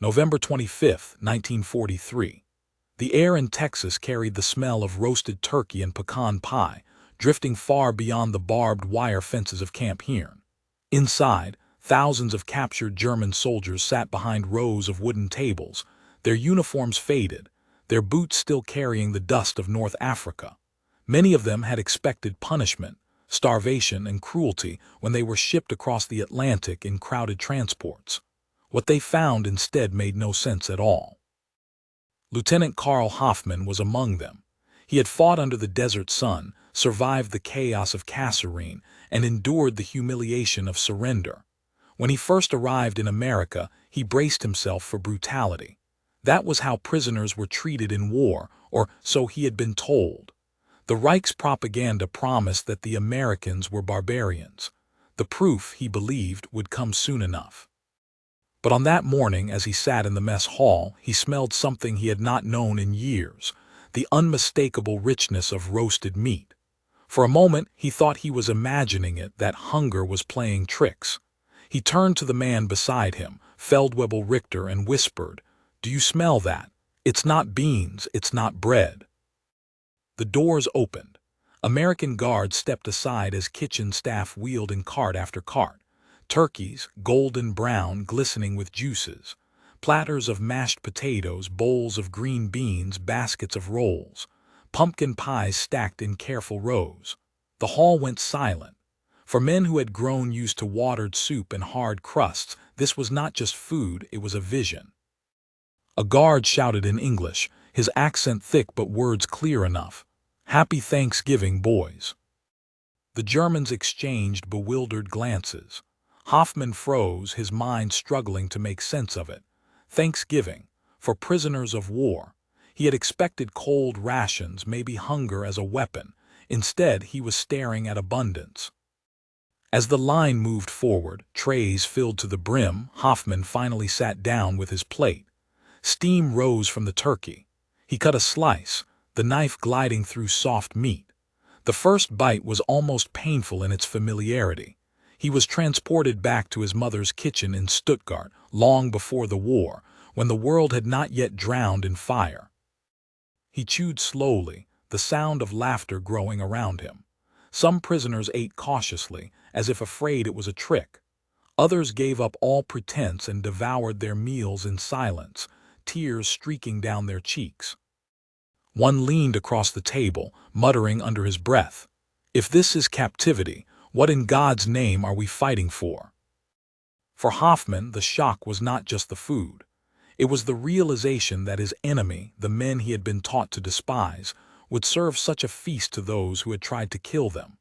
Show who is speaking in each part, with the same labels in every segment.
Speaker 1: November 25, 1943. The air in Texas carried the smell of roasted turkey and pecan pie, drifting far beyond the barbed wire fences of Camp Hearn. Inside, thousands of captured German soldiers sat behind rows of wooden tables, their uniforms faded, their boots still carrying the dust of North Africa. Many of them had expected punishment, starvation, and cruelty when they were shipped across the Atlantic in crowded transports. What they found instead made no sense at all. Lieutenant Karl Hoffmann was among them. He had fought under the desert sun, survived the chaos of Kasserine, and endured the humiliation of surrender. When he first arrived in America, he braced himself for brutality. That was how prisoners were treated in war, or so he had been told. The Reich's propaganda promised that the Americans were barbarians. The proof, he believed, would come soon enough. But on that morning, as he sat in the mess hall, he smelled something he had not known in years, the unmistakable richness of roasted meat. For a moment, he thought he was imagining it, that hunger was playing tricks. He turned to the man beside him, Feldwebel Richter, and whispered, "Do you smell that? It's not beans, it's not bread." The doors opened. American guards stepped aside as kitchen staff wheeled in cart after cart. Turkeys, golden brown, glistening with juices. Platters of mashed potatoes, bowls of green beans, baskets of rolls. Pumpkin pies stacked in careful rows. The hall went silent. For men who had grown used to watered soup and hard crusts, this was not just food, it was a vision. A guard shouted in English, his accent thick but words clear enough. "Happy Thanksgiving, boys." The Germans exchanged bewildered glances. Hoffmann froze, his mind struggling to make sense of it. Thanksgiving, for prisoners of war. He had expected cold rations, maybe hunger as a weapon. Instead, he was staring at abundance. As the line moved forward, trays filled to the brim, Hoffmann finally sat down with his plate. Steam rose from the turkey. He cut a slice, the knife gliding through soft meat. The first bite was almost painful in its familiarity. He was transported back to his mother's kitchen in Stuttgart, long before the war, when the world had not yet drowned in fire. He chewed slowly, the sound of laughter growing around him. Some prisoners ate cautiously, as if afraid it was a trick. Others gave up all pretense and devoured their meals in silence, tears streaking down their cheeks. One leaned across the table, muttering under his breath, "If this is captivity, what in God's name are we fighting for?" For Hoffmann, the shock was not just the food. It was the realization that his enemy, the men he had been taught to despise, would serve such a feast to those who had tried to kill them.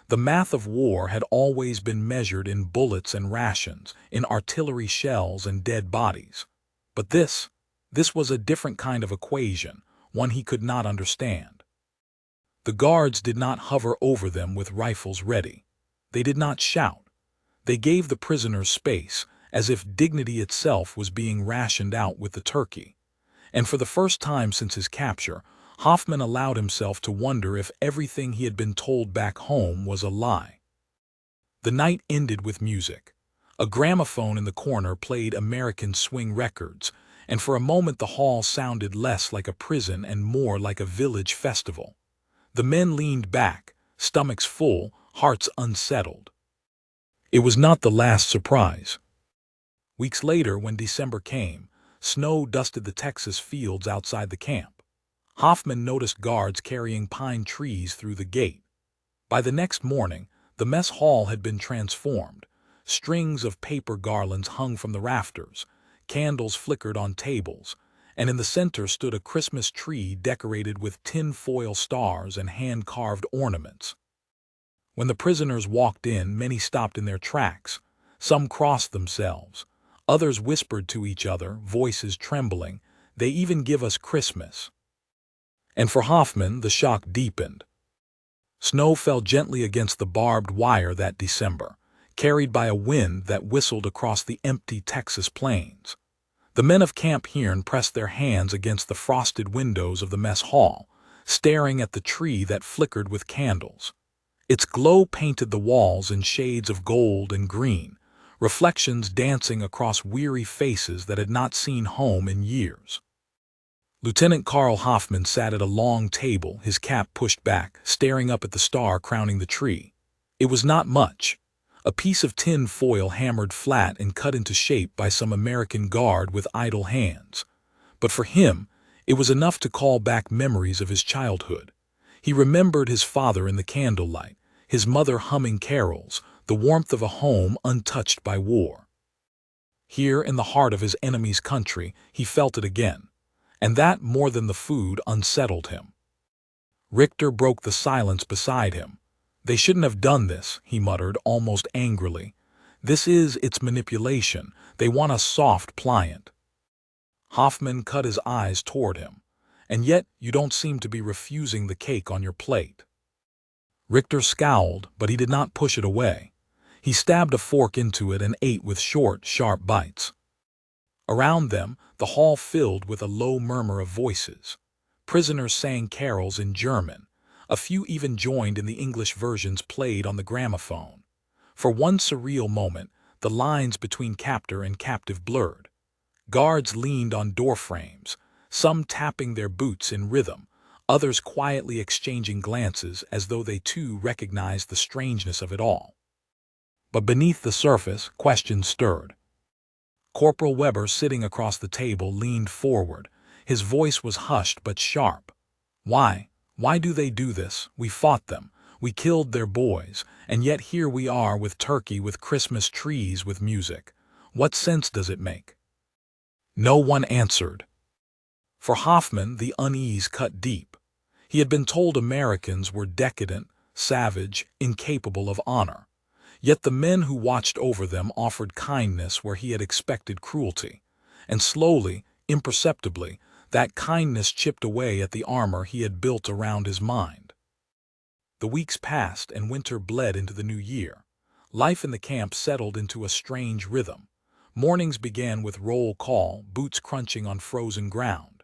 Speaker 1: The math of war had always been measured in bullets and rations, in artillery shells and dead bodies. But this was a different kind of equation, one he could not understand. The guards did not hover over them with rifles ready. They did not shout. They gave the prisoners space, as if dignity itself was being rationed out with the turkey. And for the first time since his capture, Hoffmann allowed himself to wonder if everything he had been told back home was a lie. The night ended with music. A gramophone in the corner played American swing records, and for a moment the hall sounded less like a prison and more like a village festival. The men leaned back, stomachs full, hearts unsettled. It was not the last surprise. Weeks later, when December came, snow dusted the Texas fields outside the camp. Hoffmann noticed guards carrying pine trees through the gate. By the next morning, the mess hall had been transformed. Strings of paper garlands hung from the rafters, candles flickered on tables, and in the center stood a Christmas tree decorated with tin-foil stars and hand-carved ornaments. When the prisoners walked in, many stopped in their tracks. Some crossed themselves. Others whispered to each other, voices trembling, "They even give us Christmas." And for Hoffmann, the shock deepened. Snow fell gently against the barbed wire that December, carried by a wind that whistled across the empty Texas plains. The men of Camp Hearn pressed their hands against the frosted windows of the mess hall, staring at the tree that flickered with candles. Its glow painted the walls in shades of gold and green, reflections dancing across weary faces that had not seen home in years. Lieutenant Karl Hoffman sat at a long table, his cap pushed back, staring up at the star crowning the tree. It was not much. A piece of tin foil hammered flat and cut into shape by some American guard with idle hands. But for him, it was enough to call back memories of his childhood. He remembered his father in the candlelight, his mother humming carols, the warmth of a home untouched by war. Here, in the heart of his enemy's country, he felt it again. And that, more than the food, unsettled him. Richter broke the silence beside him. "They shouldn't have done this," he muttered, almost angrily. It's manipulation. They want us soft, pliant." Hoffman cut his eyes toward him. "And yet you don't seem to be refusing the cake on your plate." Richter scowled, but he did not push it away. He stabbed a fork into it and ate with short, sharp bites. Around them, the hall filled with a low murmur of voices. Prisoners sang carols in German. A few even joined in the English versions played on the gramophone. For one surreal moment, the lines between captor and captive blurred. Guards leaned on doorframes, some tapping their boots in rhythm, others quietly exchanging glances as though they too recognized the strangeness of it all. But beneath the surface, questions stirred. Corporal Weber, sitting across the table, leaned forward. His voice was hushed but sharp. "Why? Why do they do this? We fought them. We killed their boys. And yet here we are with turkey, with Christmas trees, with music. What sense does it make?" No one answered. For Hoffman, the unease cut deep. He had been told Americans were decadent, savage, incapable of honor. Yet the men who watched over them offered kindness where he had expected cruelty. And slowly, imperceptibly, that kindness chipped away at the armor he had built around his mind. The weeks passed and winter bled into the new year. Life in the camp settled into a strange rhythm. Mornings began with roll call, boots crunching on frozen ground.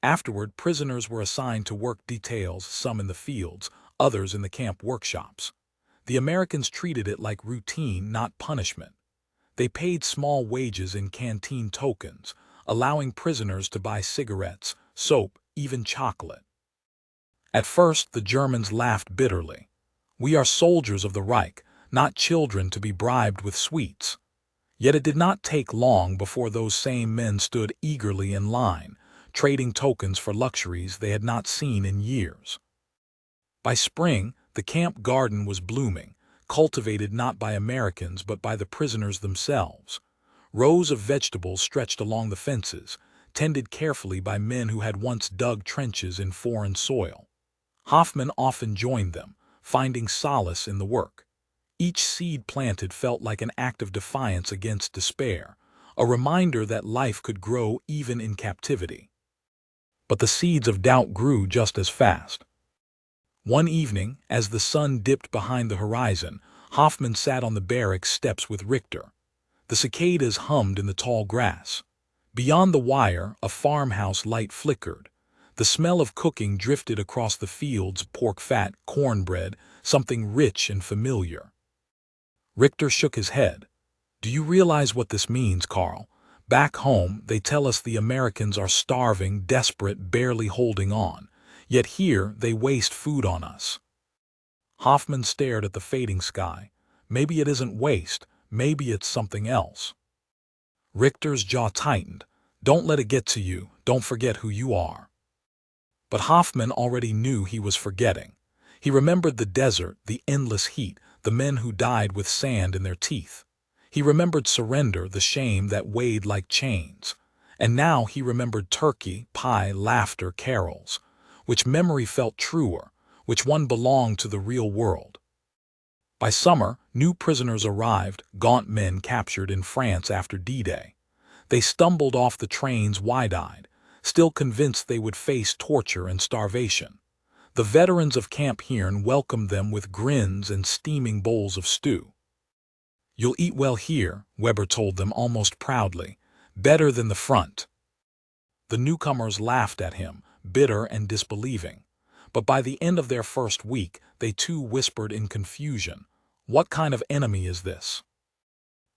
Speaker 1: Afterward, prisoners were assigned to work details, some in the fields, others in the camp workshops. The Americans treated it like routine, not punishment. They paid small wages in canteen tokens, allowing prisoners to buy cigarettes, soap, even chocolate. At first, the Germans laughed bitterly. "We are soldiers of the Reich, not children to be bribed with sweets." Yet it did not take long before those same men stood eagerly in line, trading tokens for luxuries they had not seen in years. By spring, the camp garden was blooming, cultivated not by Americans but by the prisoners themselves. Rows of vegetables stretched along the fences, tended carefully by men who had once dug trenches in foreign soil. Hoffman often joined them, finding solace in the work. Each seed planted felt like an act of defiance against despair, a reminder that life could grow even in captivity. But the seeds of doubt grew just as fast. One evening, as the sun dipped behind the horizon, Hoffman sat on the barracks steps with Richter. The cicadas hummed in the tall grass. Beyond the wire, a farmhouse light flickered. The smell of cooking drifted across the fields, pork fat, cornbread, something rich and familiar. Richter shook his head. "Do you realize what this means, Karl? Back home, they tell us the Americans are starving, desperate, barely holding on. Yet here, they waste food on us." Hoffman stared at the fading sky. "Maybe it isn't waste. Maybe it's something else." Richter's jaw tightened. "Don't let it get to you. Don't forget who you are." But Hoffman already knew he was forgetting. He remembered the desert, the endless heat, the men who died with sand in their teeth. He remembered surrender, the shame that weighed like chains. And now he remembered turkey, pie, laughter, carols. Which memory felt truer? Which one belonged to the real world? By summer, new prisoners arrived, gaunt men captured in France after D-Day. They stumbled off the trains wide-eyed, still convinced they would face torture and starvation. The veterans of Camp Hearn welcomed them with grins and steaming bowls of stew. "You'll eat well here," Weber told them almost proudly. "Better than the front." The newcomers laughed at him, bitter and disbelieving. But by the end of their first week, they too whispered in confusion, "What kind of enemy is this?"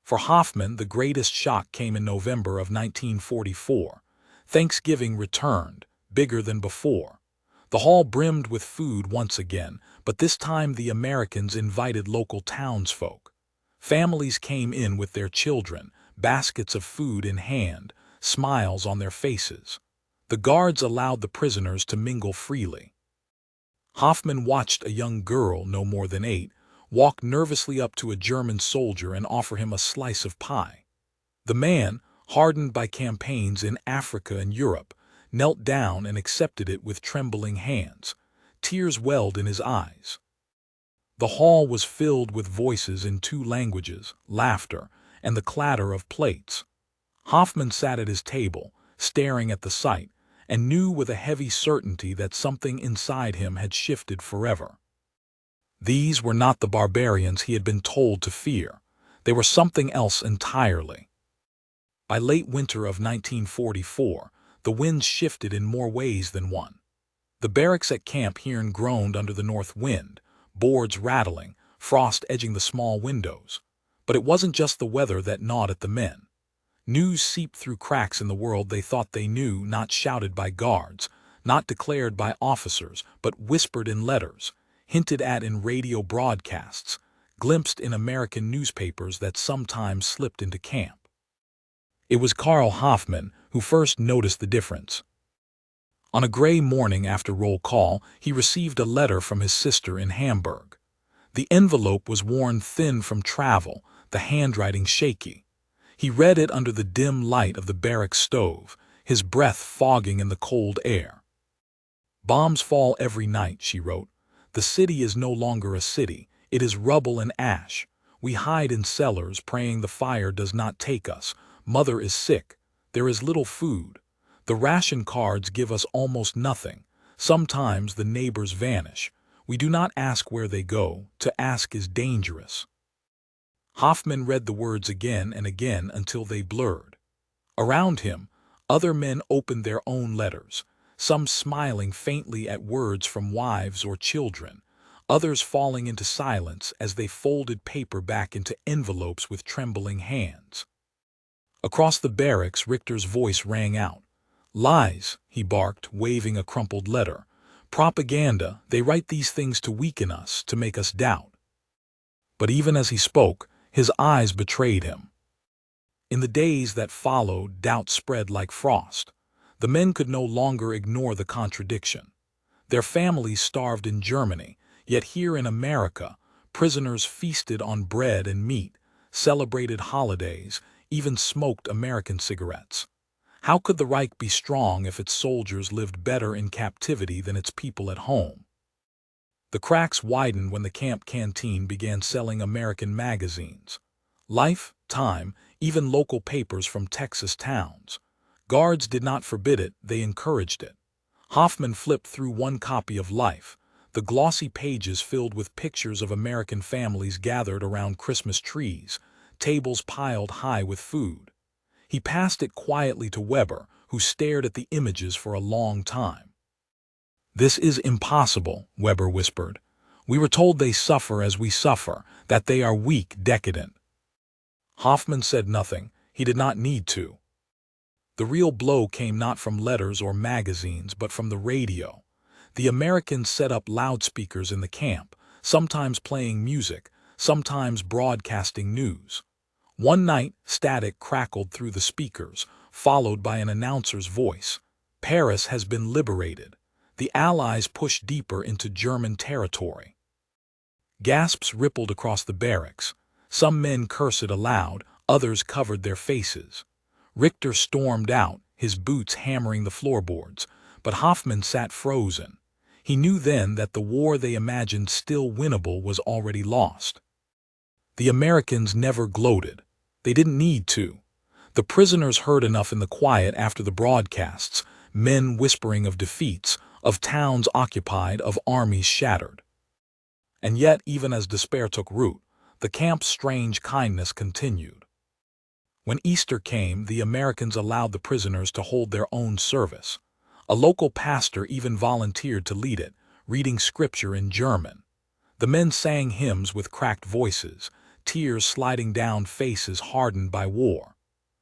Speaker 1: For Hoffman, the greatest shock came in November of 1944. Thanksgiving returned, bigger than before. The hall brimmed with food once again, but this time the Americans invited local townsfolk. Families came in with their children, baskets of food in hand, smiles on their faces. The guards allowed the prisoners to mingle freely. Hoffman watched a young girl, no more than 8, walk nervously up to a German soldier and offer him a slice of pie. The man, hardened by campaigns in Africa and Europe, knelt down and accepted it with trembling hands. Tears welled in his eyes. The hall was filled with voices in 2 languages, laughter, and the clatter of plates. Hoffman sat at his table, staring at the sight, and knew with a heavy certainty that something inside him had shifted forever. These were not the barbarians he had been told to fear. They were something else entirely. By late winter of 1944, the winds shifted in more ways than one. The barracks at Camp Hearn groaned under the north wind, boards rattling, frost edging the small windows. But it wasn't just the weather that gnawed at the men. News seeped through cracks in the world they thought they knew, not shouted by guards, not declared by officers, but whispered in letters, hinted at in radio broadcasts, glimpsed in American newspapers that sometimes slipped into camp. It was Karl Hoffman who first noticed the difference. On a gray morning after roll call, he received a letter from his sister in Hamburg. The envelope was worn thin from travel, the handwriting shaky. He read it under the dim light of the barrack stove, his breath fogging in the cold air. "Bombs fall every night," she wrote. "The city is no longer a city. It is rubble and ash. We hide in cellars, praying the fire does not take us. Mother is sick. There is little food. The ration cards give us almost nothing. Sometimes the neighbors vanish. We do not ask where they go. To ask is dangerous." Hoffman read the words again and again until they blurred. Around him, other men opened their own letters, some smiling faintly at words from wives or children, others falling into silence as they folded paper back into envelopes with trembling hands. Across the barracks, Richter's voice rang out. "Lies," he barked, waving a crumpled letter. "Propaganda, they write these things to weaken us, to make us doubt." But even as he spoke, his eyes betrayed him. In the days that followed, doubt spread like frost. The men could no longer ignore the contradiction. Their families starved in Germany, yet here in America, prisoners feasted on bread and meat, celebrated holidays, even smoked American cigarettes. How could the Reich be strong if its soldiers lived better in captivity than its people at home? The cracks widened when the camp canteen began selling American magazines. Life, Time, even local papers from Texas towns. Guards did not forbid it, they encouraged it. Hoffman flipped through one copy of Life, the glossy pages filled with pictures of American families gathered around Christmas trees, tables piled high with food. He passed it quietly to Weber, who stared at the images for a long time. "This is impossible," Weber whispered. "We were told they suffer as we suffer, that they are weak, decadent." Hoffman said nothing. He did not need to. The real blow came not from letters or magazines, but from the radio. The Americans set up loudspeakers in the camp, sometimes playing music, sometimes broadcasting news. One night, static crackled through the speakers, followed by an announcer's voice. "Paris has been liberated. The Allies push deeper into German territory." Gasps rippled across the barracks. Some men cursed aloud, others covered their faces. Richter stormed out, his boots hammering the floorboards, but Hoffman sat frozen. He knew then that the war they imagined still winnable was already lost. The Americans never gloated. They didn't need to. The prisoners heard enough in the quiet after the broadcasts, men whispering of defeats, of towns occupied, of armies shattered. And yet, even as despair took root, the camp's strange kindness continued. When Easter came, the Americans allowed the prisoners to hold their own service. A local pastor even volunteered to lead it, reading scripture in German. The men sang hymns with cracked voices, tears sliding down faces hardened by war.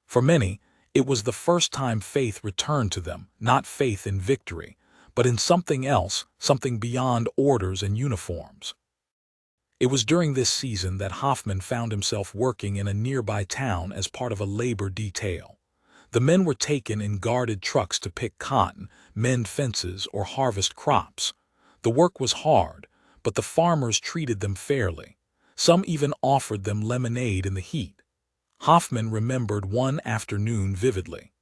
Speaker 1: For many, it was the first time faith returned to them, not faith in victory, but in something else, something beyond orders and uniforms. It was during this season that Hoffman found himself working in a nearby town as part of a labor detail. The men were taken in guarded trucks to pick cotton, mend fences, or harvest crops. The work was hard, but the farmers treated them fairly. Some even offered them lemonade in the heat. Hoffman remembered one afternoon vividly.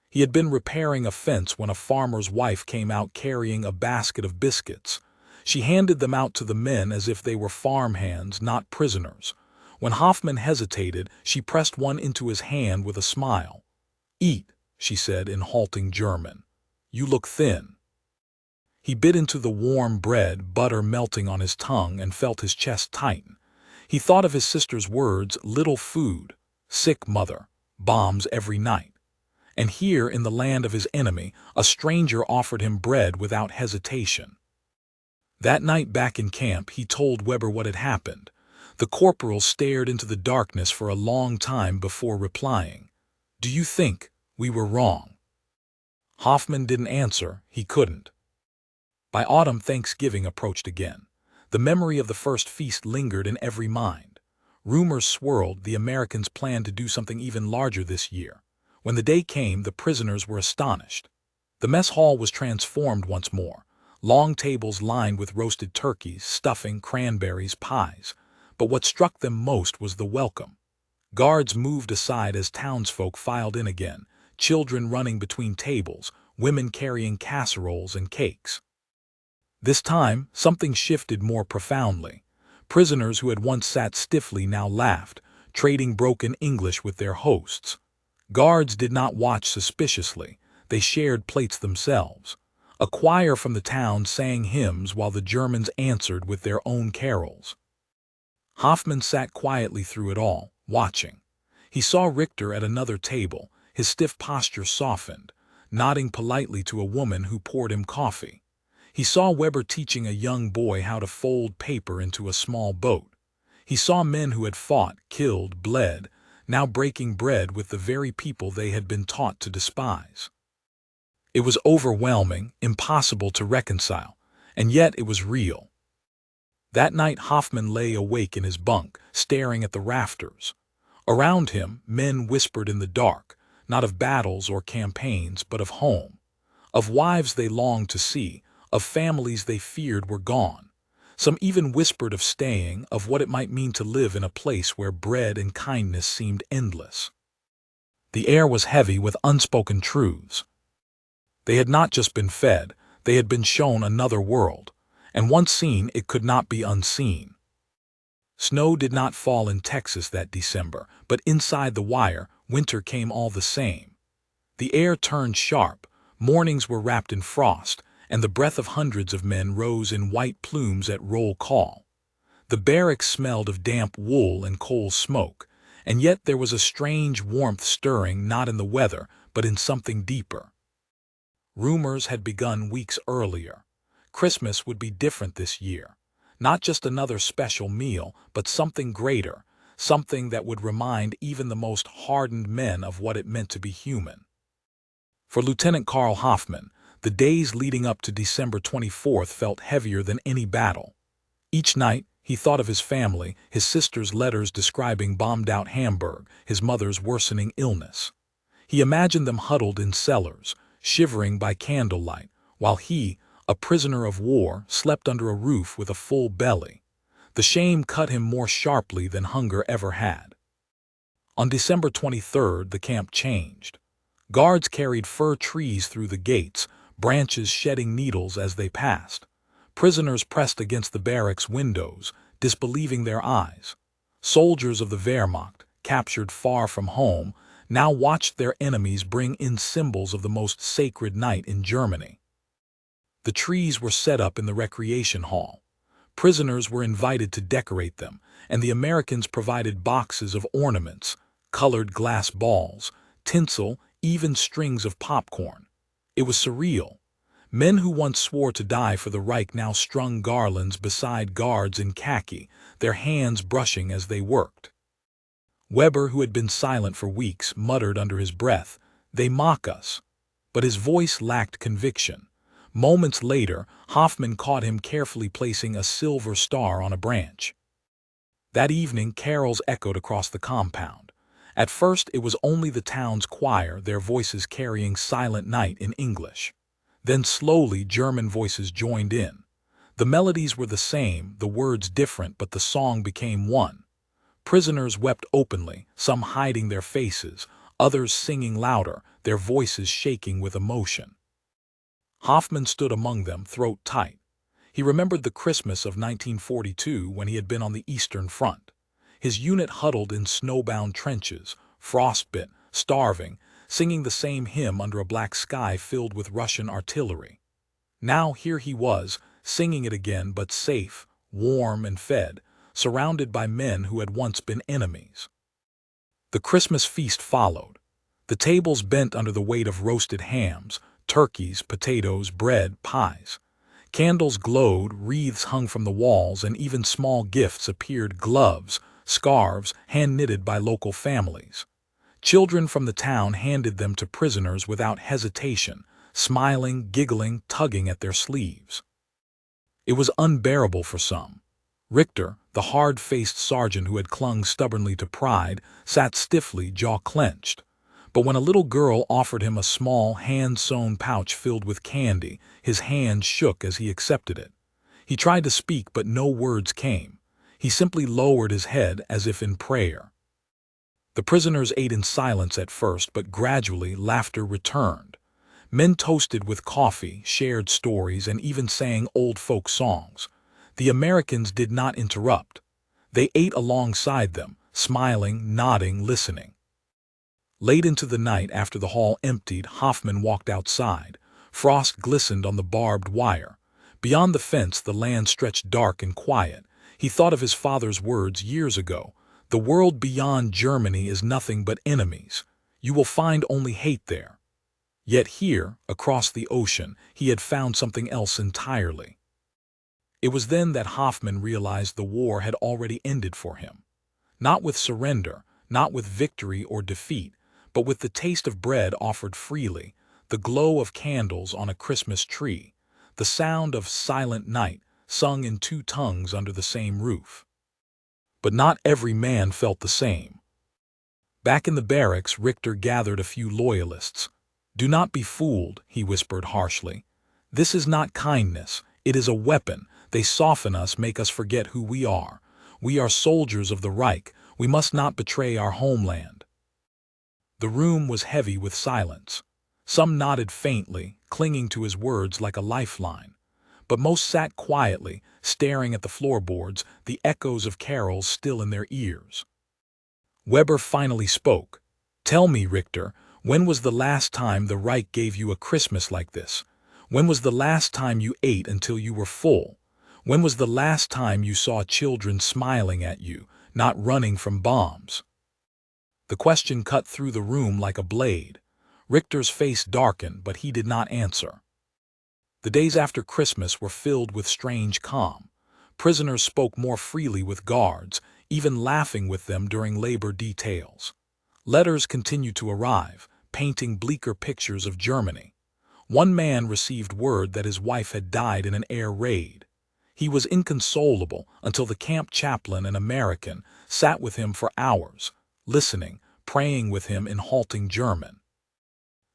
Speaker 1: He had been repairing a fence when a farmer's wife came out carrying a basket of biscuits. She handed them out to the men as if they were farmhands, not prisoners. When Hoffman hesitated, she pressed one into his hand with a smile. "Eat," she said in halting German. "You look thin." He bit into the warm bread, butter melting on his tongue, and felt his chest tighten. He thought of his sister's words, little food, sick mother, bombs every night. And here, in the land of his enemy, a stranger offered him bread without hesitation. That night back in camp, he told Weber what had happened. The corporal stared into the darkness for a long time before replying. "Do you think we were wrong?" Hoffman didn't answer. He couldn't. By autumn, Thanksgiving approached again. The memory of the first feast lingered in every mind. Rumors swirled the Americans planned to do something even larger this year. When the day came, the prisoners were astonished. The mess hall was transformed once more. Long tables lined with roasted turkeys, stuffing, cranberries, pies. But what struck them most was the welcome. Guards moved aside as townsfolk filed in again, children running between tables, women carrying casseroles and cakes. This time, something shifted more profoundly. Prisoners who had once sat stiffly now laughed, trading broken English with their hosts. Guards did not watch suspiciously. They shared plates themselves. A choir from the town sang hymns while the Germans answered with their own carols. Hoffman sat quietly through it all, watching. He saw Richter at another table, his stiff posture softened, nodding politely to a woman who poured him coffee. He saw Weber teaching a young boy how to fold paper into a small boat. He saw men who had fought, killed, bled, now breaking bread with the very people they had been taught to despise. It was overwhelming, impossible to reconcile, and yet it was real. That night Hoffman lay awake in his bunk, staring at the rafters. Around him, men whispered in the dark, not of battles or campaigns, but of home. Of wives they longed to see, of families they feared were gone. Some even whispered of staying, of what it might mean to live in a place where bread and kindness seemed endless. The air was heavy with unspoken truths. They had not just been fed, they had been shown another world, and once seen it could not be unseen. Snow did not fall in Texas that December, but inside the wire, winter came all the same. The air turned sharp, mornings were wrapped in frost, and the breath of hundreds of men rose in white plumes at roll call. The barracks smelled of damp wool and coal smoke, and yet there was a strange warmth stirring not in the weather, but in something deeper. Rumors had begun weeks earlier. Christmas would be different this year. Not just another special meal, but something greater, something that would remind even the most hardened men of what it meant to be human. For Lieutenant Karl Hoffman, the days leading up to December 24th felt heavier than any battle. Each night, he thought of his family, his sister's letters describing bombed-out Hamburg, his mother's worsening illness. He imagined them huddled in cellars, shivering by candlelight, while he, a prisoner of war, slept under a roof with a full belly. The shame cut him more sharply than hunger ever had. On December 23rd, the camp changed. Guards carried fir trees through the gates, branches shedding needles as they passed. Prisoners pressed against the barracks windows, disbelieving their eyes. Soldiers of the Wehrmacht, captured far from home, now watched their enemies bring in symbols of the most sacred night in Germany. The trees were set up in the recreation hall. Prisoners were invited to decorate them, and the Americans provided boxes of ornaments, colored glass balls, tinsel, even strings of popcorn. It was surreal. Men who once swore to die for the Reich now strung garlands beside guards in khaki, their hands brushing as they worked. Weber, who had been silent for weeks, muttered under his breath, "They mock us." But his voice lacked conviction. Moments later, Hoffman caught him carefully placing a silver star on a branch. That evening, carols echoed across the compound. At first, it was only the town's choir, their voices carrying Silent Night in English. Then slowly, German voices joined in. The melodies were the same, the words different, but the song became one. Prisoners wept openly, some hiding their faces, others singing louder, their voices shaking with emotion. Hoffman stood among them, throat tight. He remembered the Christmas of 1942 when he had been on the Eastern Front. His unit huddled in snowbound trenches, frostbit, starving, singing the same hymn under a black sky filled with Russian artillery. Now here he was, singing it again, but safe, warm and fed, surrounded by men who had once been enemies. The Christmas feast followed. The tables bent under the weight of roasted hams, turkeys, potatoes, bread, pies. Candles glowed, wreaths hung from the walls, and even small gifts appeared: gloves, scarves, hand-knitted by local families. Children from the town handed them to prisoners without hesitation, smiling, giggling, tugging at their sleeves. It was unbearable for some. Richter, the hard-faced sergeant who had clung stubbornly to pride, sat stiffly, jaw clenched. But when a little girl offered him a small, hand-sewn pouch filled with candy, his hand shook as he accepted it. He tried to speak, but no words came. He simply lowered his head as if in prayer. The prisoners ate in silence at first, but gradually laughter returned. Men toasted with coffee, shared stories, and even sang old folk songs. The Americans did not interrupt. They ate alongside them, smiling, nodding, listening. Late into the night, after the hall emptied, Hoffman walked outside. Frost glistened on the barbed wire. Beyond the fence, the land stretched dark and quiet. He thought of his father's words years ago. The world beyond Germany is nothing but enemies. You will find only hate there. Yet here, across the ocean, he had found something else entirely. It was then that Hoffman realized the war had already ended for him. Not with surrender, not with victory or defeat, but with the taste of bread offered freely, the glow of candles on a Christmas tree, the sound of Silent Night sung in two tongues under the same roof. But not every man felt the same. Back in the barracks, Richter gathered a few loyalists. "Do not be fooled," he whispered harshly. "This is not kindness. It is a weapon. They soften us, make us forget who we are. We are soldiers of the Reich. We must not betray our homeland." The room was heavy with silence. Some nodded faintly, clinging to his words like a lifeline. But most sat quietly, staring at the floorboards, the echoes of carols still in their ears. Weber finally spoke. "Tell me, Richter, when was the last time the Reich gave you a Christmas like this? When was the last time you ate until you were full? When was the last time you saw children smiling at you, not running from bombs?" The question cut through the room like a blade. Richter's face darkened, but he did not answer. The days after Christmas were filled with strange calm. Prisoners spoke more freely with guards, even laughing with them during labor details. Letters continued to arrive, painting bleaker pictures of Germany. One man received word that his wife had died in an air raid. He was inconsolable until the camp chaplain, an American, sat with him for hours, listening, praying with him in halting German.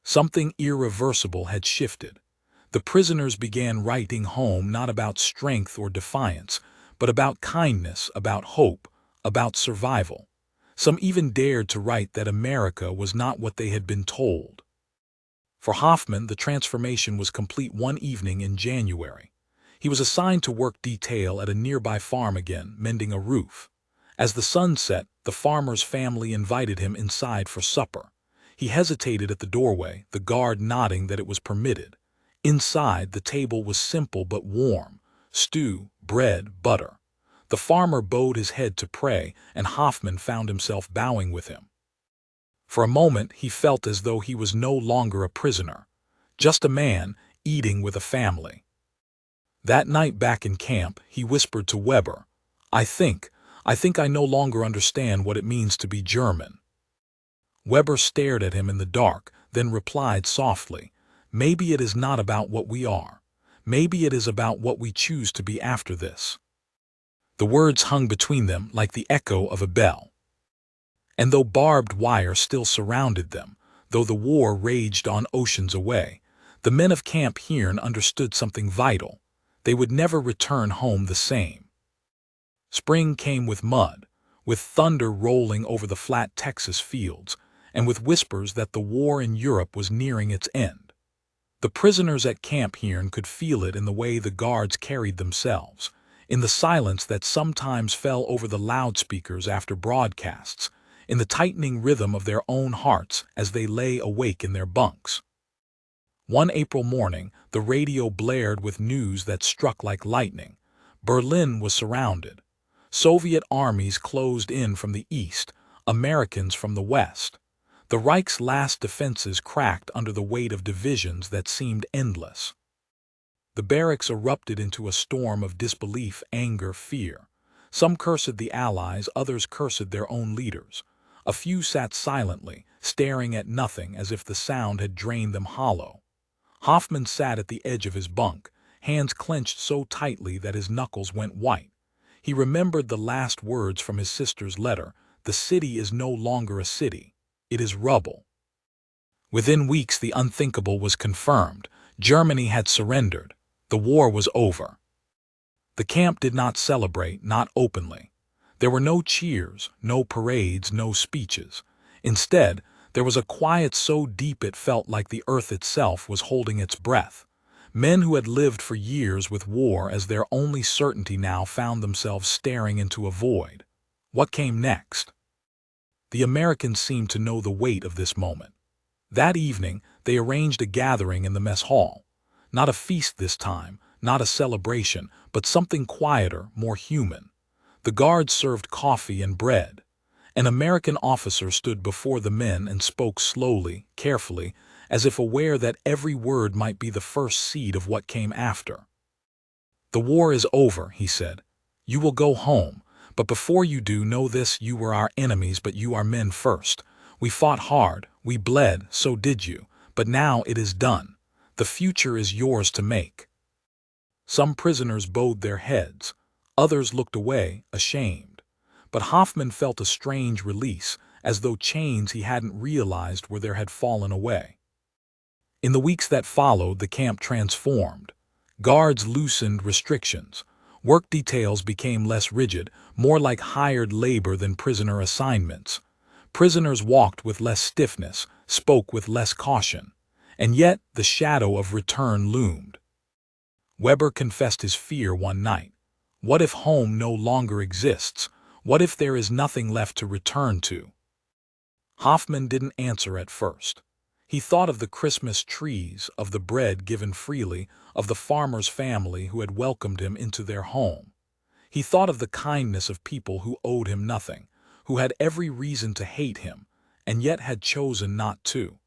Speaker 1: Something irreversible had shifted. The prisoners began writing home, not about strength or defiance, but about kindness, about hope, about survival. Some even dared to write that America was not what they had been told. For Hoffman, the transformation was complete one evening in January. He was assigned to work detail at a nearby farm again, mending a roof. As the sun set, the farmer's family invited him inside for supper. He hesitated at the doorway, the guard nodding that it was permitted. Inside, the table was simple but warm: stew, bread, butter. The farmer bowed his head to pray, and Hoffman found himself bowing with him. For a moment, he felt as though he was no longer a prisoner, just a man, eating with a family. That night back in camp, he whispered to Weber, I think I no longer understand what it means to be German." Weber stared at him in the dark, then replied softly, "Maybe it is not about what we are. Maybe it is about what we choose to be after this." The words hung between them like the echo of a bell. And though barbed wire still surrounded them, though the war raged on oceans away, the men of Camp Hearn understood something vital. They would never return home the same. Spring came with mud, with thunder rolling over the flat Texas fields, and with whispers that the war in Europe was nearing its end. The prisoners at Camp Hearn could feel it in the way the guards carried themselves, in the silence that sometimes fell over the loudspeakers after broadcasts, in the tightening rhythm of their own hearts as they lay awake in their bunks. One April morning, the radio blared with news that struck like lightning. Berlin was surrounded. Soviet armies closed in from the east, Americans from the west. The Reich's last defenses cracked under the weight of divisions that seemed endless. The barracks erupted into a storm of disbelief, anger, fear. Some cursed the Allies, others cursed their own leaders. A few sat silently, staring at nothing as if the sound had drained them hollow. Hoffman sat at the edge of his bunk, hands clenched so tightly that his knuckles went white. He remembered the last words from his sister's letter, "The city is no longer a city. It is rubble." Within weeks the unthinkable was confirmed. Germany had surrendered. The war was over. The camp did not celebrate, not openly. There were no cheers, no parades, no speeches. Instead, there was a quiet so deep it felt like the earth itself was holding its breath. Men who had lived for years with war as their only certainty now found themselves staring into a void. What came next? The Americans seemed to know the weight of this moment. That evening, they arranged a gathering in the mess hall. Not a feast this time, not a celebration, but something quieter, more human. The guards served coffee and bread. An American officer stood before the men and spoke slowly, carefully, as if aware that every word might be the first seed of what came after. "The war is over," he said. "You will go home, but before you do, know this: you were our enemies, but you are men first. We fought hard, we bled, so did you, but now it is done. The future is yours to make." Some prisoners bowed their heads, others looked away, ashamed. But Hoffman felt a strange release, as though chains he hadn't realized were there had fallen away. In the weeks that followed, the camp transformed. Guards loosened restrictions. Work details became less rigid, more like hired labor than prisoner assignments. Prisoners walked with less stiffness, spoke with less caution. And yet the shadow of return loomed. Weber confessed his fear one night. What if home no longer exists? What if there is nothing left to return to? Hoffman didn't answer at first. He thought of the Christmas trees, of the bread given freely, of the farmer's family who had welcomed him into their home. He thought of the kindness of people who owed him nothing, who had every reason to hate him, and yet had chosen not to.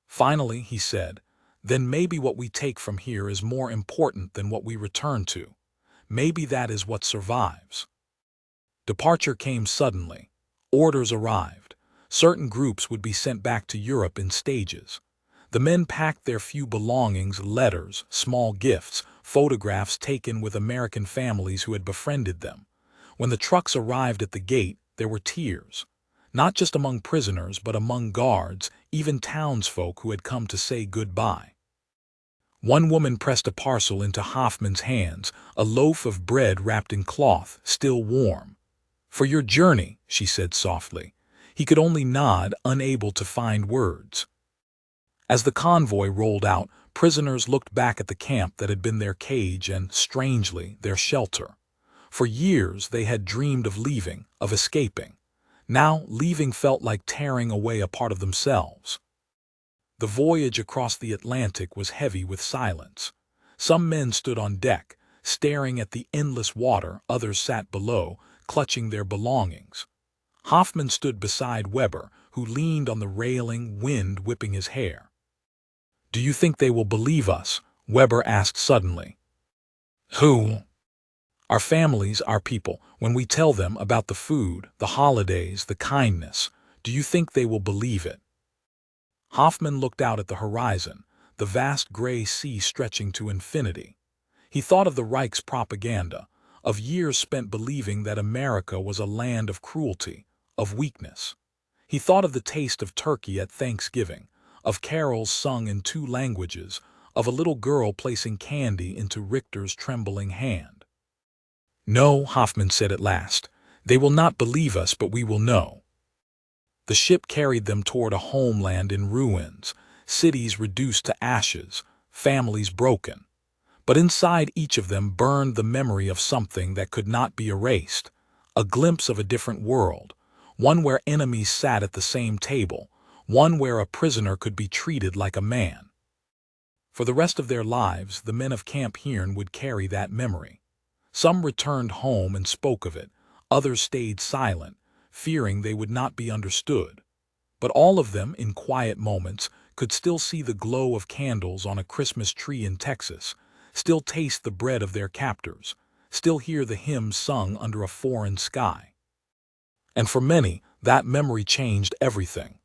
Speaker 1: Finally, he said, "Then maybe what we take from here is more important than what we return to. Maybe that is what survives." Departure came suddenly. Orders arrived. Certain groups would be sent back to Europe in stages. The men packed their few belongings, letters, small gifts, photographs taken with American families who had befriended them. When the trucks arrived at the gate, there were tears. Not just among prisoners, but among guards, even townsfolk who had come to say goodbye. One woman pressed a parcel into Hoffman's hands, a loaf of bread wrapped in cloth, still warm. "For your journey," she said softly. He could only nod, unable to find words. As the convoy rolled out, prisoners looked back at the camp that had been their cage and, strangely, their shelter. For years they had dreamed of leaving, of escaping. Now leaving felt like tearing away a part of themselves. The voyage across the Atlantic was heavy with silence. Some men stood on deck, staring at the endless water, others sat below, clutching their belongings. Hoffman stood beside Weber, who leaned on the railing, wind whipping his hair. "Do you think they will believe us?" Weber asked suddenly. Who? Our families, our people. When we tell them about the food, the holidays, the kindness, do you think they will believe it? Hoffman looked out at the horizon, the vast gray sea stretching to infinity. He thought of the Reich's propaganda, of years spent believing that America was a land of cruelty, of weakness. He thought of the taste of turkey at Thanksgiving, of carols sung in 2 languages, of a little girl placing candy into Richter's trembling hand. No, Hoffman said at last. They will not believe us, but we will know. The ship carried them toward a homeland in ruins, cities reduced to ashes, families broken. But inside each of them burned the memory of something that could not be erased, a glimpse of a different world, one where enemies sat at the same table, one where a prisoner could be treated like a man. For the rest of their lives, the men of Camp Hearn would carry that memory. Some returned home and spoke of it, others stayed silent, fearing they would not be understood. But all of them, in quiet moments, could still see the glow of candles on a Christmas tree in Texas, still taste the bread of their captors, still hear the hymns sung under a foreign sky. And for many, that memory changed everything.